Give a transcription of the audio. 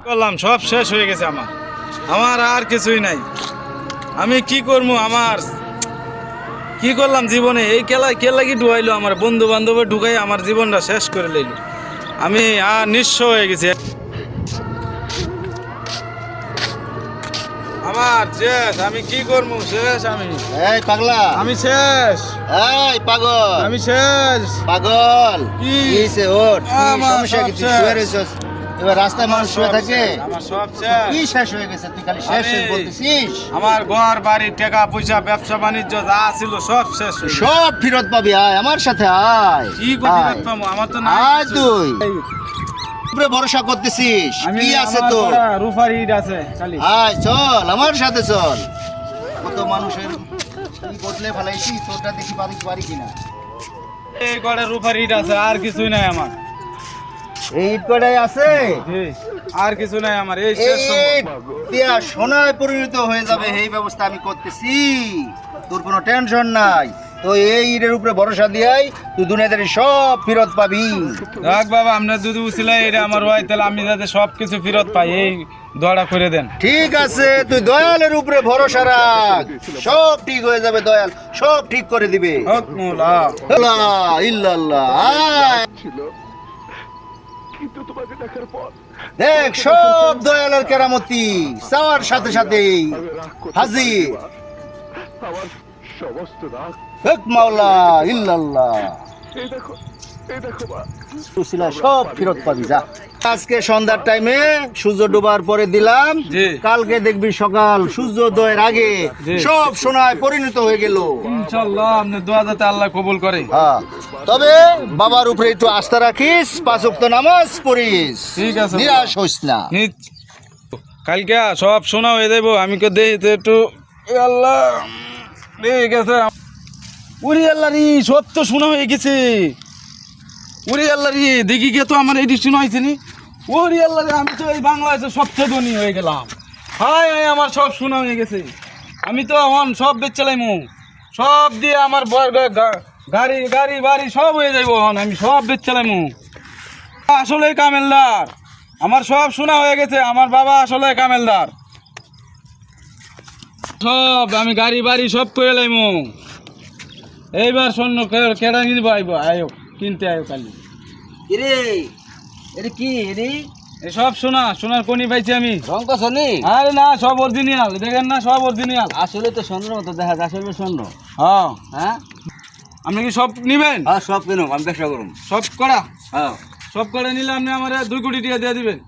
করলাম সব শেষ হয়ে গেছে আমার আমার আর কিছুই নাই। আমি কি করবো? আমার কি করলাম জীবনে? এই কেলা কি ঢুকাইলো আমার বন্ধু বান্ধবে ঢুকাই আমার জীবনটা শেষ করে লইল। আমি আর নিঃস্ব হয়ে গেছি। আমার শেষ, আমি কি করবো? শেষ আমি। এই পাগলা, আমি শেষ। এই পাগল, আমি শেষ। পাগল কি হইছে? ওঠ, কি আমার সমস্যা? কি সব তুই শেষ। শুয়ে রইছস? এবার রাস্তায় মানুষ শুয়ে থাকে। আমার সব শেষ। কি শেষ হয়ে গেছে? তুই খালি শেষ শেষ বলতেছিস। আমার ঘর বাড়ি টাকা পয়সা ব্যবসা বাণিজ্য যা ছিল সব শেষ হয়ে গেছে। সব ফেরত পাবি, আয় আমার সাথে আয়। কি করতে আয়। পারতাম? আমার তো নাই আয় কিছু। তুই উপরে ভরসা করতেছিস, আমি কি আছে আমার তো? করা রূপার ইট আছে খালি। আয় চল আমার সাথে চল। কত মানুষের কি বদলে ফেলাইছি, তোরটা দেখি পারি কিনা। এই কড়ে রূপার ইট আছে, আর কিছুই নাই আমার। এই ইট কটাই আছে, জি, আর কিছু নাই আমার। এই শেষ এই সম্ভব। দিয়া সোনায় পরিণত হয়ে যাবে, এই ব্যবস্থা আমি করতেছি। তোর কোনো টেনশন নাই। তো এই ইটের উপরে ভরসা দিয়াই তুই দুনিয়াদারি সব ফেরত পাবি। রাখ বাবা, আপনার যদি উচিলাই এটা আমার হয়, তাহলে আমি যাতে সব কিছু ফেরত পাই এই দোয়াটা করে দেন। ঠিক আছে, তুই দয়ালের উপরে ভরসা রাখ, সব ঠিক হয়ে যাবে। দয়াল সব ঠিক করে দিবে। হক মৌলা। লা ইল্লাল্লাহ। আয়। দেখ সব দয়ালের কেরামতি চাওয়ার সাথে সাথেই হাজির। হক মাওলা ইল্লাল্লাহ। সব ফেরত পাবি, যা। আজকে সন্ধ্যার টাইমে সূর্য ডোবার পরে দিলাম, জি। কালকে দেখবি সকাল সূর্যোদয়ের আগে জি। সব সোনায় পরিণত হয়ে গেল। ইনশাআল্লাহ আপনার দোয়া যাতে আল্লাহ কবুল করে। হ্যাঁ, তবে বাবার উপরে একটু আস্থা রাখিস, 5 ওয়াক্ত নামাজ পড়িস, ঠিক আছে। নিরাশ হইস না। কালকে সব শোনা হয়ে যাবো। আমি কে দেই তো একটু। এ আল্লাহ, ঠিক আছে। উরি আল্লাহ রে, সব তো শোনা হয়ে গেছে। উরি আল্লাহ রে, দেখি গে তো আমার এই শোনা হয়েছে নি। ওরি আল্লাহ রে, আমি তো এই বাংলাদেশের সবচেয়ে ধনী হয়ে গেলাম। হায় হায়, আমার সব শোনা হয়ে গেছে। আমি তো এখন সব বেচালাইমু, সব দিয়ে আমার গাড়ি গাড়ি বাড়ি সব হয়ে যাইব। এখন আমি সব বেচালাইমু। আসলে কামেলদার, আমার সব শোনা হয়ে গেছে। আমার বাবা আসলে কামেলদার। সব আমি গাড়ি বাড়ি সব করে লাইমু। এইবার স্বর্ণ কেডা কিনব? আইব, আয়ো কিনতে আয়ো কালি। এরে এরে কি এরে সব সোনার কোনি পাইছি আমি। রং কসনি? আরে না, সব অরিজিনাল। দেখেন না, সব অরিজিনাল। আসলে তো স্বর্ণের মতো দেখা যায়, আসলে স্বর্ণ। হ্যাঁ, হ্যাঁ আপনি কি সব নিবেন? হ্যাঁ, সব কিনো, আমি ব্যবসা করুন। সব করা, হ্যাঁ, সব করে নিলে আপনি আমার 2 কোটি টাকা দিয়ে দিবেন।